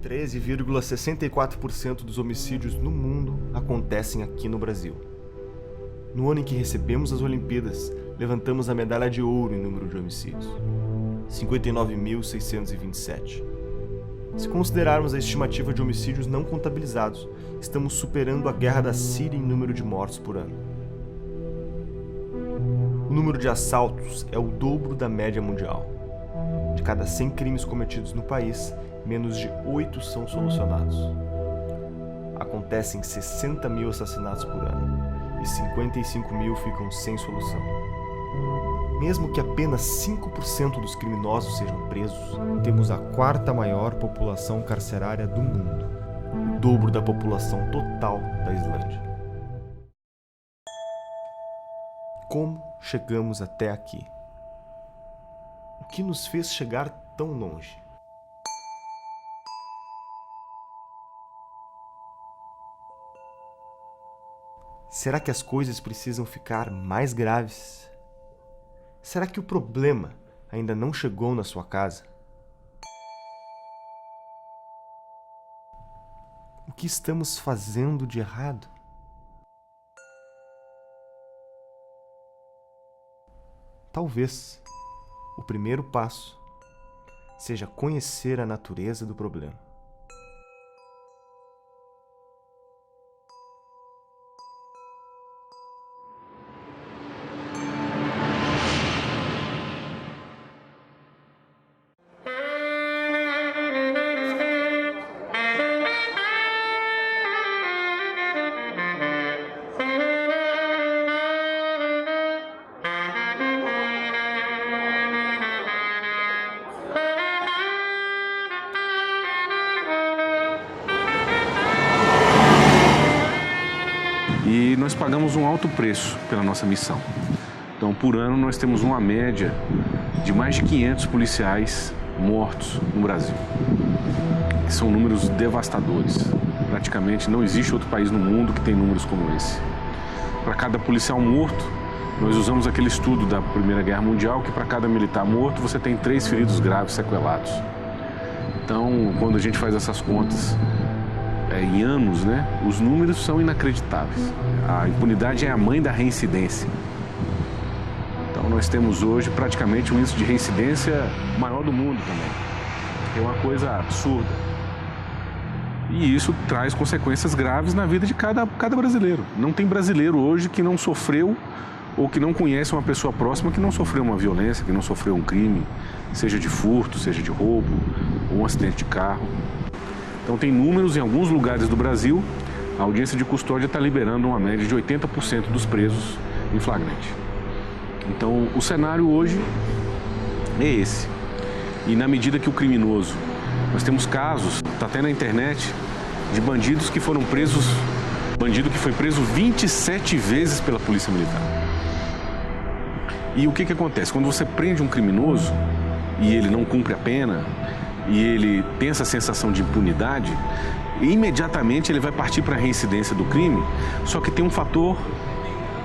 13,64% dos homicídios no mundo acontecem aqui no Brasil. No ano em que recebemos as Olimpíadas, levantamos a medalha de ouro em número de homicídios, 59.627. Se considerarmos a estimativa de homicídios não contabilizados, estamos superando a guerra da Síria em número de mortos por ano. O número de assaltos é o dobro da média mundial. De cada 100 crimes cometidos no país, menos de 8 são solucionados. Acontecem 60 mil assassinatos por ano e 55 mil ficam sem solução. Mesmo que apenas 5% dos criminosos sejam presos, temos a quarta maior população carcerária do mundo, o dobro da população total da Islândia. Como chegamos até aqui? O que nos fez chegar tão longe? Será que as coisas precisam ficar mais graves? Será que o problema ainda não chegou na sua casa? O que estamos fazendo de errado? Talvez o primeiro passo seja conhecer a natureza do problema. E nós pagamos um alto preço pela nossa missão. Então, por ano, nós temos uma média de mais de 500 policiais mortos no Brasil. Que são números devastadores. Praticamente não existe outro país no mundo que tem números como esse. Para cada policial morto, nós usamos aquele estudo da Primeira Guerra Mundial, que para cada militar morto, você tem 3 feridos graves sequelados. Então, quando a gente faz essas contas em anos, né, os números são inacreditáveis. A impunidade é a mãe da reincidência. Então nós temos hoje praticamente um índice de reincidência maior do mundo também. É uma coisa absurda. E isso traz consequências graves na vida de cada brasileiro. Não tem brasileiro hoje que não sofreu ou que não conhece uma pessoa próxima que não sofreu uma violência, que não sofreu um crime, seja de furto, seja de roubo, ou um acidente de carro. Então tem números em alguns lugares do Brasil, a audiência de custódia está liberando uma média de 80% dos presos em flagrante. Então o cenário hoje é esse. E na medida que o criminoso, nós temos casos, está até na internet, de bandidos que foram presos, bandido que foi preso 27 vezes pela Polícia Militar. E o que acontece? Quando você prende um criminoso e ele não cumpre a pena, e ele tem essa sensação de impunidade, imediatamente ele vai partir para a reincidência do crime, só que tem um fator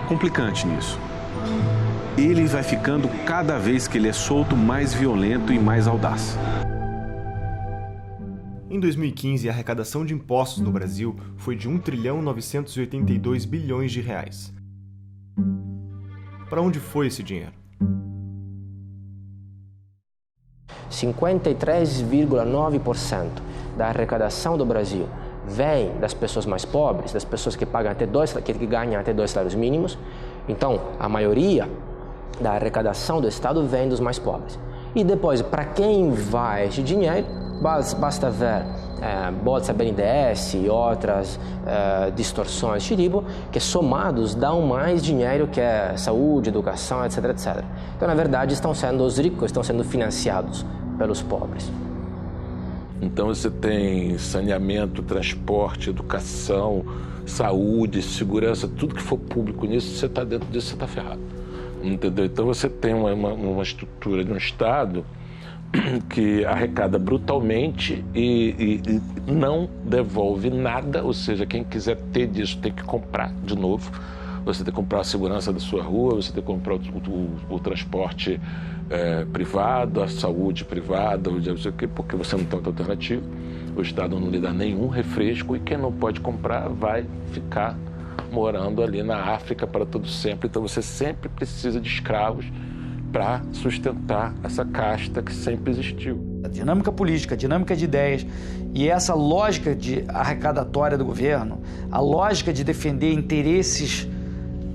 complicante nisso. Ele vai ficando, cada vez que ele é solto, mais violento e mais audaz. Em 2015, a arrecadação de impostos no Brasil foi de 1.982 bilhões de reais. Para onde foi esse dinheiro? 53,9% da arrecadação do Brasil vem das pessoas mais pobres, das pessoas que ganham até 2 salários mínimos. Então, a maioria da arrecadação do Estado vem dos mais pobres. E depois, para quem vai esse dinheiro, basta ver Bolsa BNDES e outras distorções de tipo, que somados dão mais dinheiro que é saúde, educação, etc, etc. Então, na verdade, os ricos estão sendo financiados pelos pobres. Então você tem saneamento, transporte, educação, saúde, segurança, tudo que for público nisso, você está dentro disso, você está ferrado. Entendeu? Então você tem uma estrutura de um Estado que arrecada brutalmente e não devolve nada, ou seja, quem quiser ter disso tem que comprar de novo. Você tem que comprar a segurança da sua rua, você tem que comprar o transporte privado, a saúde privada, porque você não tem outra alternativa. O Estado não lhe dá nenhum refresco e quem não pode comprar vai ficar morando ali na África para todo sempre. Então você sempre precisa de escravos para sustentar essa casta que sempre existiu. A dinâmica política, a dinâmica de ideias e essa lógica de arrecadatória do governo, a lógica de defender interesses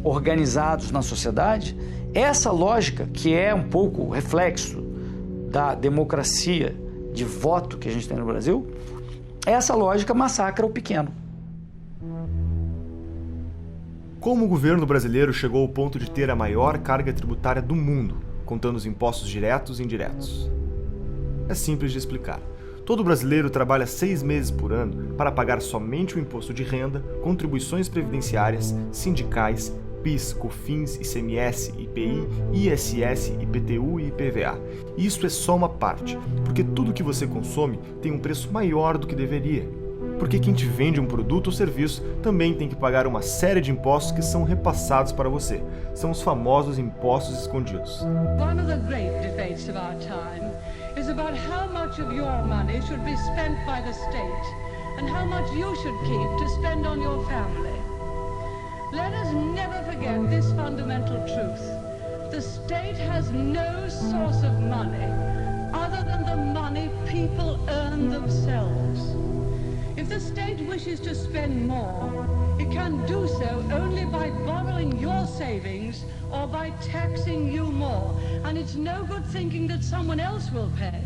organizados na sociedade, essa lógica que é um pouco reflexo da democracia de voto que a gente tem no Brasil, essa lógica massacra o pequeno. Como o governo brasileiro chegou ao ponto de ter a maior carga tributária do mundo, contando os impostos diretos e indiretos? É simples de explicar. Todo brasileiro trabalha 6 meses por ano para pagar somente o imposto de renda, contribuições previdenciárias, sindicais, PIS, COFINS, ICMS, IPI, ISS, IPTU e IPVA. E isso é só uma parte, porque tudo que você consome tem um preço maior do que deveria. Porque quem te vende um produto ou serviço também tem que pagar uma série de impostos que são repassados para você. São os famosos impostos escondidos. One of the great debates of our time is about how much of your money should be spent by the state and how much you should keep to spend on your family. Let us never forget this fundamental truth. The state has no source of money other than the money people earn themselves. If the state wishes to spend more, it can do so only by borrowing your savings or by taxing you more. And it's no good thinking that someone else will pay.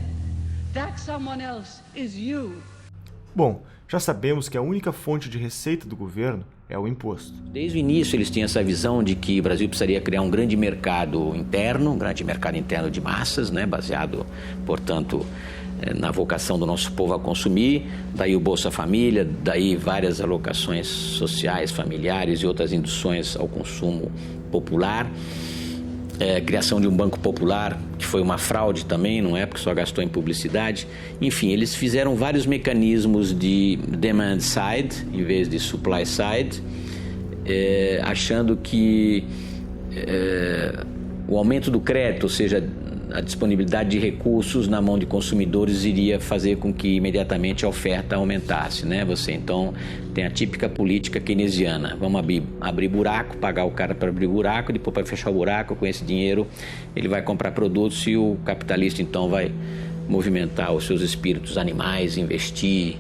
That someone else is you. Bom, já sabemos que a única fonte de receita do governo é o imposto. Desde o início eles tinham essa visão de que o Brasil precisaria criar um grande mercado interno de massas, né, baseado, portanto, na vocação do nosso povo a consumir, daí o Bolsa Família, daí várias alocações sociais, familiares e outras induções ao consumo popular. Criação de um banco popular, que foi uma fraude também, não é? Porque só gastou em publicidade. Enfim, eles fizeram vários mecanismos de demand side, em vez de supply side, achando que o aumento do crédito, ou seja, a disponibilidade de recursos na mão de consumidores iria fazer com que imediatamente a oferta aumentasse, né? Você então tem a típica política keynesiana, vamos abrir buraco, pagar o cara para abrir buraco, depois para fechar o buraco, com esse dinheiro ele vai comprar produtos e o capitalista então vai movimentar os seus espíritos animais, investir.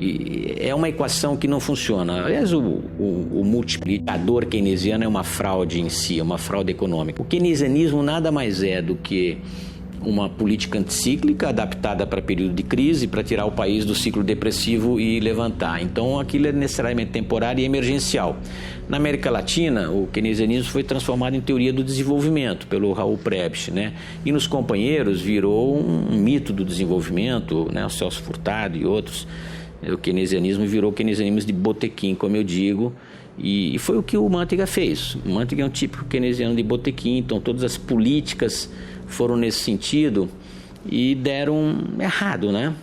E é uma equação que não funciona. Aliás, o multiplicador keynesiano é uma fraude em si, é uma fraude econômica. O keynesianismo nada mais é do que uma política anticíclica adaptada para período de crise, para tirar o país do ciclo depressivo e levantar. Então, aquilo é necessariamente temporário e emergencial. Na América Latina, o keynesianismo foi transformado em teoria do desenvolvimento pelo Raul Prebisch, né? E nos companheiros virou um mito do desenvolvimento, né? O Celso Furtado e outros. O keynesianismo virou keynesianismo de botequim, como eu digo, e foi o que o Manteiga fez. O Manteiga é um típico keynesiano de botequim, então todas as políticas foram nesse sentido e deram errado, né?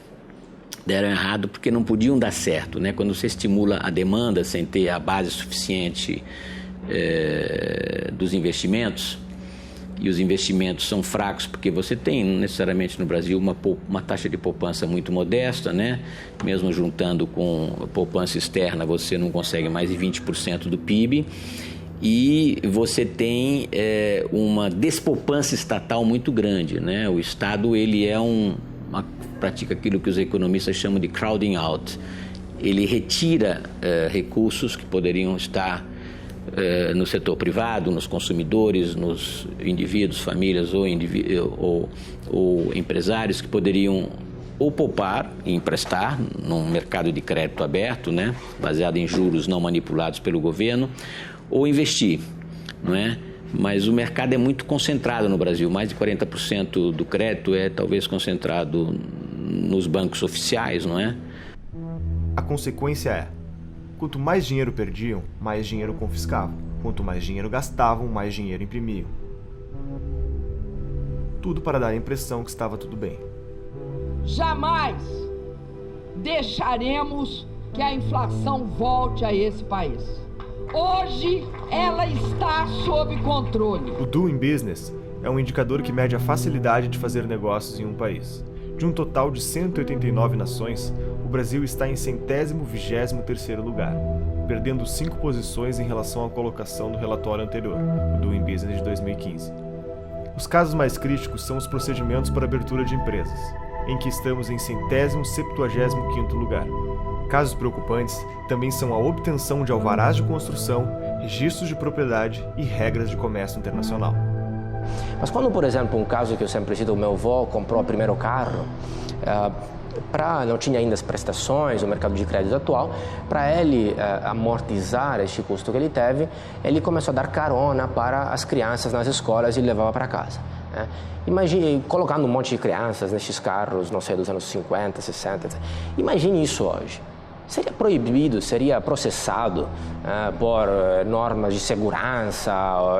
Deram errado porque não podiam dar certo, né? Quando você estimula a demanda sem ter a base suficiente dos investimentos, e os investimentos são fracos porque você tem necessariamente no Brasil uma taxa de poupança muito modesta, né? Mesmo juntando com a poupança externa, você não consegue mais de 20% do PIB, e você tem uma despoupança estatal muito grande, né? O Estado ele pratica aquilo que os economistas chamam de crowding out. Ele retira recursos que poderiam estar no setor privado, nos consumidores, nos indivíduos, famílias ou empresários que poderiam ou poupar e emprestar num mercado de crédito aberto, né, baseado em juros não manipulados pelo governo, ou investir, não é? Mas o mercado é muito concentrado no Brasil, mais de 40% do crédito é talvez concentrado nos bancos oficiais, não é? A consequência é, quanto mais dinheiro perdiam, mais dinheiro confiscavam. Quanto mais dinheiro gastavam, mais dinheiro imprimiam. Tudo para dar a impressão que estava tudo bem. Jamais deixaremos que a inflação volte a esse país. Hoje ela está sob controle. O Doing Business é um indicador que mede a facilidade de fazer negócios em um país. De um total de 189 nações, o Brasil está em 123º lugar, perdendo 5 posições em relação à colocação do relatório anterior, o Doing Business de 2015. Os casos mais críticos são os procedimentos para abertura de empresas, em que estamos em 175º lugar. Casos preocupantes também são a obtenção de alvarás de construção, registros de propriedade e regras de comércio internacional. Mas quando, por exemplo, um caso que eu sempre cito, o meu avô comprou o primeiro carro, não tinha ainda as prestações, o mercado de crédito atual, para ele amortizar este custo que ele teve, ele começou a dar carona para as crianças nas escolas e levava para casa. Imagine, colocando um monte de crianças nestes carros, não sei, dos anos 50, 60, etc. Imagine isso hoje. Seria proibido, seria processado por normas de segurança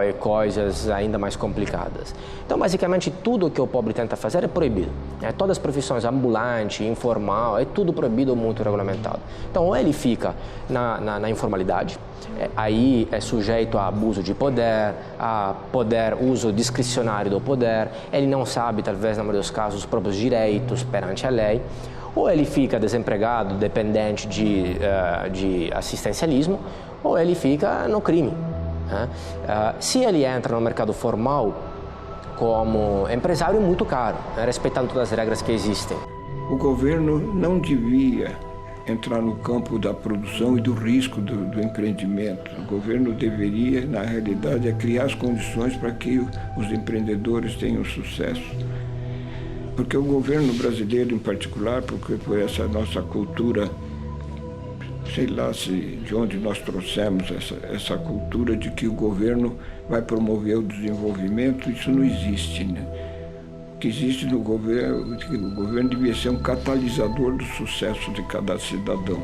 e coisas ainda mais complicadas. Então, basicamente, tudo que o pobre tenta fazer é proibido. Todas as profissões, ambulante, informal, é tudo proibido ou muito regulamentado. Então, ou ele fica na informalidade, aí é sujeito a abuso de poder, uso discricionário do poder, ele não sabe, talvez, na maioria dos casos, os próprios direitos perante a lei, ou ele fica desempregado, dependente de assistencialismo, ou ele fica no crime. Se ele entra no mercado formal como empresário, é muito caro, respeitando todas as regras que existem. O governo não devia entrar no campo da produção e do risco do empreendimento. O governo deveria, na realidade, criar as condições para que os empreendedores tenham sucesso. Porque o governo brasileiro, em particular, porque por essa nossa cultura, sei lá de onde nós trouxemos essa cultura de que o governo vai promover o desenvolvimento, isso não existe, né? O que existe no governo, o governo devia ser um catalisador do sucesso de cada cidadão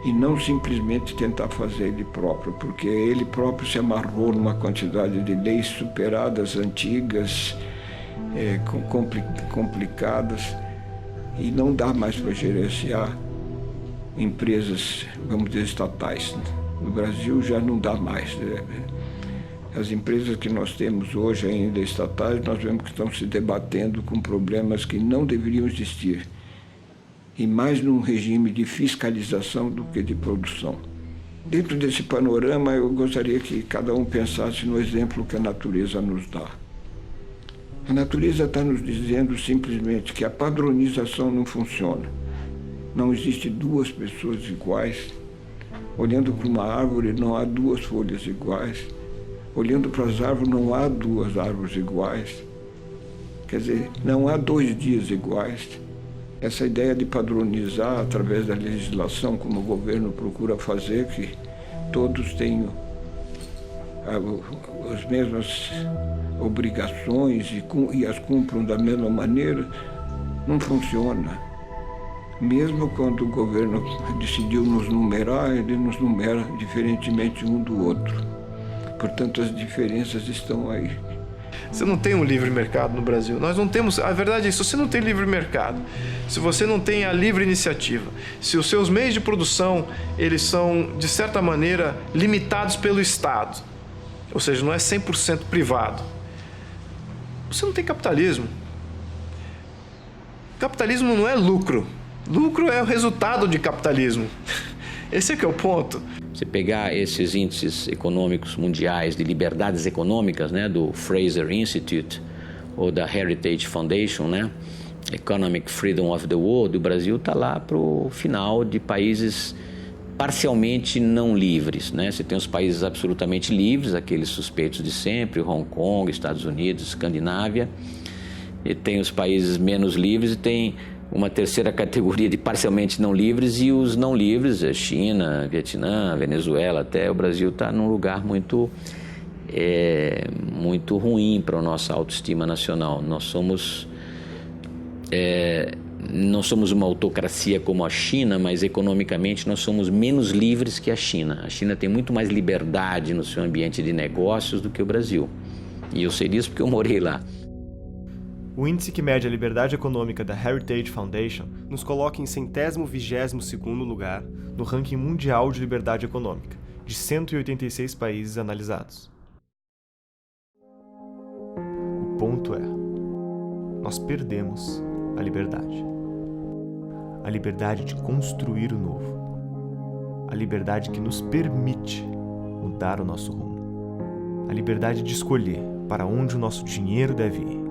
e não simplesmente tentar fazer ele próprio, porque ele próprio se amarrou numa quantidade de leis superadas, antigas, complicadas, e não dá mais para gerenciar empresas, vamos dizer, estatais. No Brasil já não dá mais. As empresas que nós temos hoje ainda estatais, nós vemos que estão se debatendo com problemas que não deveriam existir, e mais num regime de fiscalização do que de produção. Dentro desse panorama, eu gostaria que cada um pensasse no exemplo que a natureza nos dá. A natureza está nos dizendo simplesmente que a padronização não funciona. Não existe duas pessoas iguais. Olhando para uma árvore, não há duas folhas iguais. Olhando para as árvores, não há duas árvores iguais. Quer dizer, não há 2 dias iguais. Essa ideia de padronizar através da legislação, como o governo procura fazer, que todos tenham as mesmas obrigações e as cumpram da mesma maneira, não funciona. Mesmo quando o governo decidiu nos numerar, ele nos numera diferentemente um do outro. Portanto, as diferenças estão aí. Você não tem um livre mercado no Brasil. Nós não temos. A verdade é isso. Se você não tem livre mercado, se você não tem a livre iniciativa, se os seus meios de produção eles são, de certa maneira, limitados pelo Estado, ou seja, não é 100% privado, você não tem capitalismo. Capitalismo não é lucro. Lucro é o resultado de capitalismo. Esse é que é o ponto. Você pegar esses índices econômicos mundiais de liberdades econômicas, né, do Fraser Institute ou da Heritage Foundation, né, Economic Freedom of the World, o Brasil está lá para o final de países parcialmente não livres, né? Você tem os países absolutamente livres, aqueles suspeitos de sempre, Hong Kong, Estados Unidos, Escandinávia, e tem os países menos livres e tem uma terceira categoria de parcialmente não livres, e os não livres, a China, Vietnã, Venezuela, até o Brasil está num lugar muito ruim para a nossa autoestima nacional. Nós somos não somos uma autocracia como a China, mas economicamente nós somos menos livres que a China. A China tem muito mais liberdade no seu ambiente de negócios do que o Brasil. E eu sei disso porque eu morei lá. O índice que mede a liberdade econômica da Heritage Foundation nos coloca em 122º lugar no ranking mundial de liberdade econômica, de 186 países analisados. O ponto é, nós perdemos a liberdade. A liberdade de construir o novo. A liberdade que nos permite mudar o nosso rumo. A liberdade de escolher para onde o nosso dinheiro deve ir.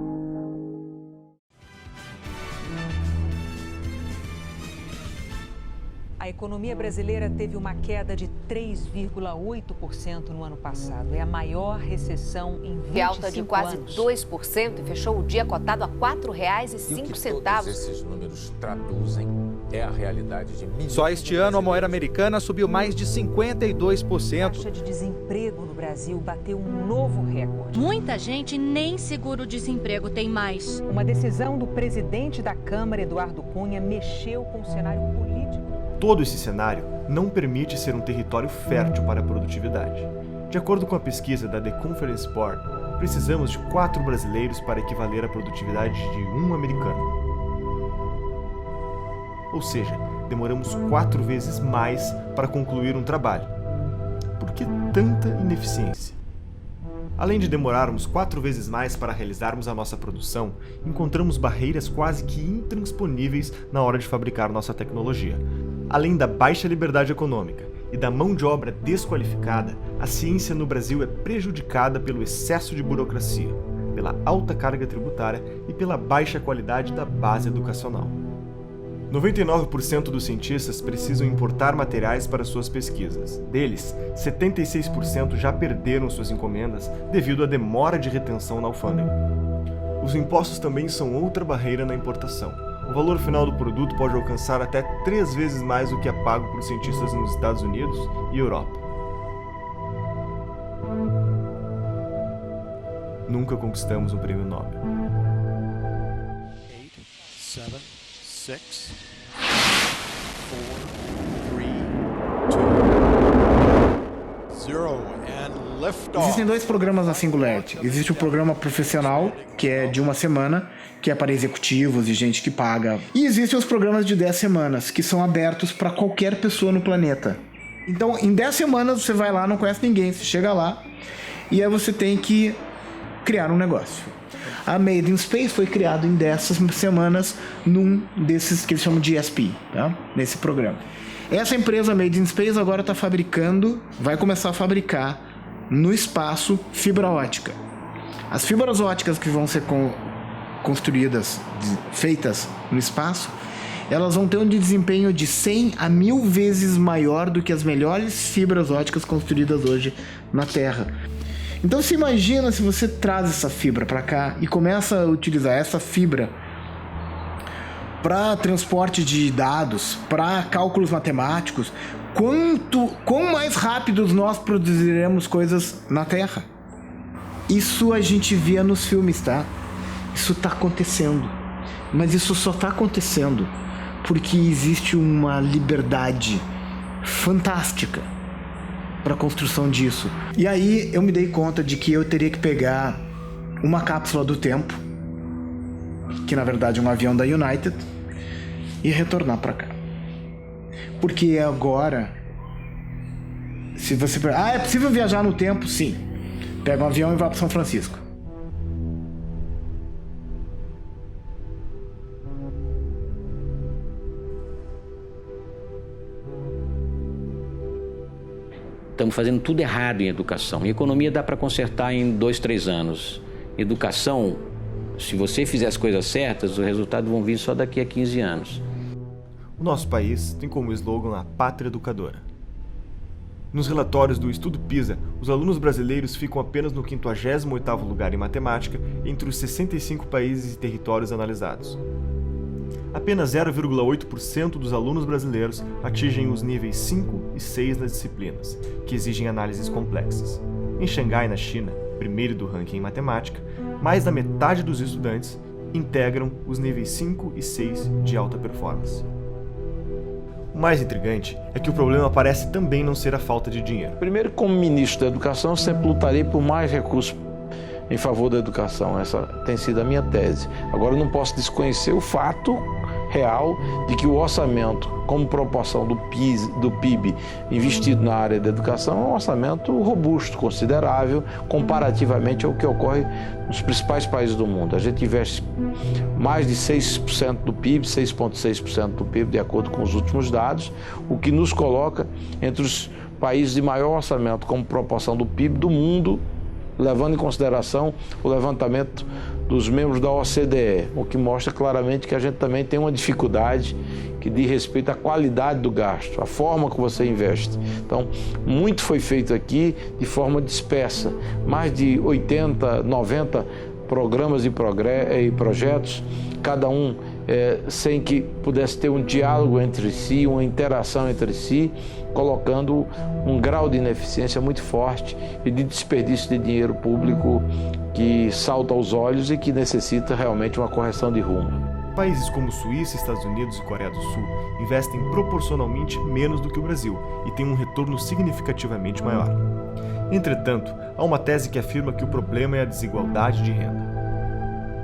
A economia brasileira teve uma queda de 3,8% no ano passado. É a maior recessão em 25 anos. E alta de quase 2% e fechou o dia cotado a R$ 4,05. E o que todos esses números traduzem é a realidade de milhões. Só este ano a moeda americana subiu mais de 52%. A taxa de desemprego no Brasil bateu um novo recorde. Muita gente nem seguro-desemprego tem mais. Uma decisão do presidente da Câmara, Eduardo Cunha, mexeu com o cenário político. Todo esse cenário não permite ser um território fértil para a produtividade. De acordo com a pesquisa da The Conference Board, precisamos de 4 brasileiros para equivaler à produtividade de 1 americano. Ou seja, demoramos 4 vezes mais para concluir um trabalho. Por que tanta ineficiência? Além de demorarmos 4 vezes mais para realizarmos a nossa produção, encontramos barreiras quase que intransponíveis na hora de fabricar nossa tecnologia. Além da baixa liberdade econômica e da mão de obra desqualificada, a ciência no Brasil é prejudicada pelo excesso de burocracia, pela alta carga tributária e pela baixa qualidade da base educacional. 99% dos cientistas precisam importar materiais para suas pesquisas. Deles, 76% já perderam suas encomendas devido à demora de retenção na alfândega. Os impostos também são outra barreira na importação. O valor final do produto pode alcançar até 3 vezes mais do que é pago por cientistas nos Estados Unidos e Europa. Nunca conquistamos um prêmio Nobel. 8, 7, 6, 4, 3, 2, 0 and lift off. Existem 2 programas na Singularity. Existe o programa profissional, que é de 1 semana, que é para executivos e gente que paga. E existem os programas de 10 semanas, que são abertos para qualquer pessoa no planeta. Então, em 10 semanas você vai lá, não conhece ninguém, você chega lá e aí você tem que criar um negócio. A Made in Space foi criado em 10 semanas num desses que eles chamam de ESP, tá? Nesse programa. Essa empresa Made in Space agora está fabricando, vai começar a fabricar no espaço fibra ótica. As fibras óticas que vão ser construídas, feitas no espaço, elas vão ter um desempenho de 100 a 1000 vezes maior do que as melhores fibras óticas construídas hoje na Terra. Então se imagina se você traz essa fibra para cá e começa a utilizar essa fibra para transporte de dados, para cálculos matemáticos, quão mais rápidos nós produziremos coisas na Terra. Isso a gente via nos filmes, tá? Isso está acontecendo, mas isso só está acontecendo porque existe uma liberdade fantástica para a construção disso. E aí eu me dei conta de que eu teria que pegar uma cápsula do tempo, que na verdade é um avião da United, e retornar para cá. Porque agora, se você... é possível viajar no tempo? Sim. Pega um avião e vai para São Francisco. Estamos fazendo tudo errado em educação. Em economia dá para consertar em 2, 3 anos. Educação, se você fizer as coisas certas, os resultados vão vir só daqui a 15 anos. O nosso país tem como slogan a pátria educadora. Nos relatórios do Estudo PISA, os alunos brasileiros ficam apenas no 58º lugar em matemática entre os 65 países e territórios analisados. Apenas 0,8% dos alunos brasileiros atingem os níveis 5 e 6 nas disciplinas, que exigem análises complexas. Em Xangai, na China, primeiro do ranking em matemática, mais da metade dos estudantes integram os níveis 5 e 6 de alta performance. O mais intrigante é que o problema parece também não ser a falta de dinheiro. Primeiro, como ministro da Educação, eu sempre lutarei por mais recursos em favor da educação. Essa tem sido a minha tese. Agora, eu não posso desconhecer o fato real de que o orçamento, como proporção do PIB investido na área da educação, é um orçamento robusto, considerável, comparativamente ao que ocorre nos principais países do mundo. A gente investe mais de 6% do PIB, 6,6% do PIB, de acordo com os últimos dados, o que nos coloca entre os países de maior orçamento como proporção do PIB do mundo, levando em consideração o levantamento dos membros da OCDE, o que mostra claramente que a gente também tem uma dificuldade que diz respeito à qualidade do gasto, à forma que você investe. Então, muito foi feito aqui de forma dispersa, mais de 80, 90 programas e projetos, cada um sem que pudesse ter um diálogo entre si, uma interação entre si, colocando um grau de ineficiência muito forte e de desperdício de dinheiro público que salta aos olhos e que necessita realmente uma correção de rumo. Países como Suíça, Estados Unidos e Coreia do Sul investem proporcionalmente menos do que o Brasil e têm um retorno significativamente maior. Entretanto, há uma tese que afirma que o problema é a desigualdade de renda.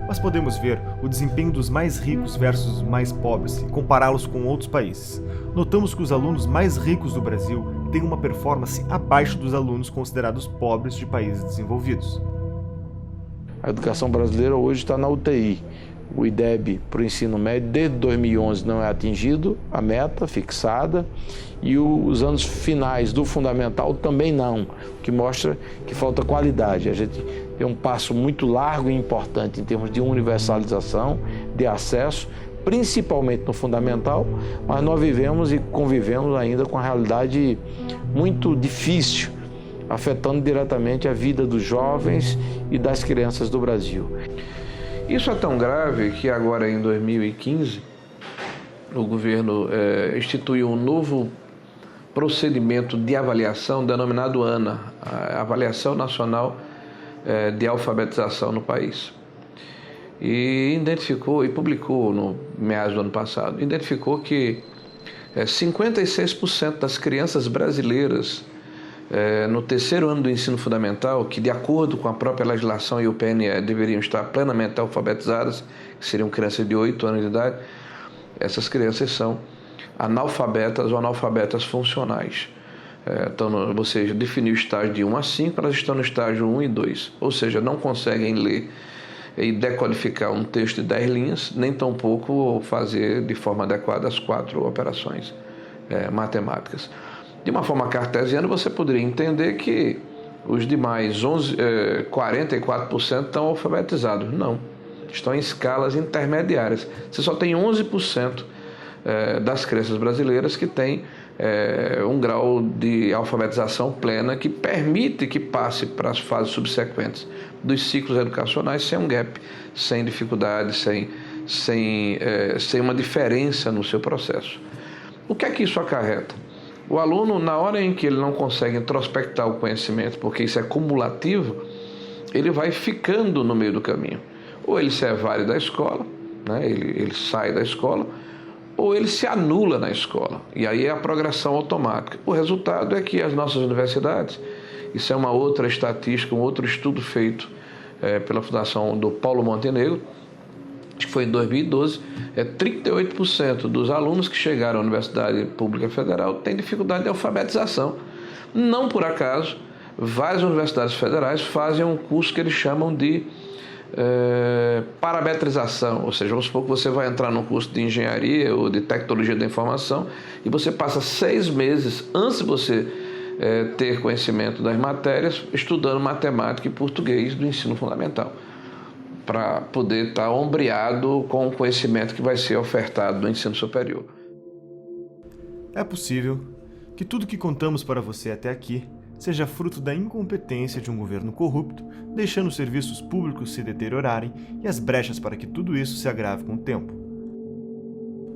Mas podemos ver o desempenho dos mais ricos versus os mais pobres e compará-los com outros países. Notamos que os alunos mais ricos do Brasil têm uma performance abaixo dos alunos considerados pobres de países desenvolvidos. A educação brasileira hoje está na UTI. O IDEB para o ensino médio desde 2011 não é atingido, a meta fixada, e os anos finais do fundamental também não, o que mostra que falta qualidade. A gente tem um passo muito largo e importante em termos de universalização, de acesso, principalmente no fundamental, mas nós vivemos e convivemos ainda com a realidade muito difícil, afetando diretamente a vida dos jovens e das crianças do Brasil. Isso é tão grave que agora, em 2015, o governo instituiu um novo procedimento de avaliação denominado ANA, a Avaliação Nacional de Alfabetização no país. E identificou, e publicou no meados do ano passado, identificou que 56% das crianças brasileiras no terceiro ano do ensino fundamental, que de acordo com a própria legislação e o PNE deveriam estar plenamente alfabetizadas, que seriam crianças de 8 anos de idade, essas crianças são analfabetas ou analfabetas funcionais. Então, você definiu o estágio de 1 a 5, elas estão no estágio 1 e 2, ou seja, não conseguem ler e decodificar um texto de 10 linhas, nem tampouco fazer de forma adequada as 4 operações matemáticas. De uma forma cartesiana, você poderia entender que os demais 44% estão alfabetizados. Não, estão em escalas intermediárias. Você só tem 11% das crianças brasileiras que têm um grau de alfabetização plena que permite que passe para as fases subsequentes dos ciclos educacionais sem um gap, sem dificuldade, sem uma diferença no seu processo. O que é que isso acarreta? O aluno, na hora em que ele não consegue introspectar o conhecimento, porque isso é cumulativo, ele vai ficando no meio do caminho. Ou ele se evade da escola, né? ele sai da escola, ou ele se anula na escola. E aí é a progressão automática. O resultado é que as nossas universidades, isso é uma outra estatística, um outro estudo feito pela Fundação do Paulo Montenegro, acho que foi em 2012, 38% dos alunos que chegaram à Universidade Pública Federal têm dificuldade de alfabetização. Não por acaso, várias universidades federais fazem um curso que eles chamam de parametrização, ou seja, vamos supor que você vai entrar num curso de engenharia ou de tecnologia da informação e você passa 6 meses antes de você ter conhecimento das matérias, estudando matemática e português do ensino fundamental, para poder estar ombreado com o conhecimento que vai ser ofertado no ensino superior. É possível que tudo que contamos para você até aqui seja fruto da incompetência de um governo corrupto, deixando os serviços públicos se deteriorarem e as brechas para que tudo isso se agrave com o tempo.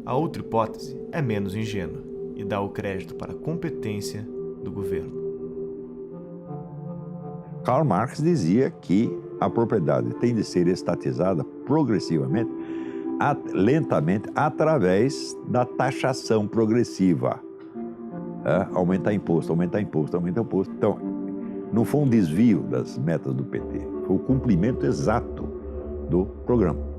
A outra hipótese é menos ingênua e dá o crédito para a competência do governo. Karl Marx dizia que a propriedade tem de ser estatizada progressivamente, lentamente, através da taxação progressiva. Aumentar imposto, aumentar imposto, aumentar imposto. Então, não foi um desvio das metas do PT, foi o cumprimento exato do programa.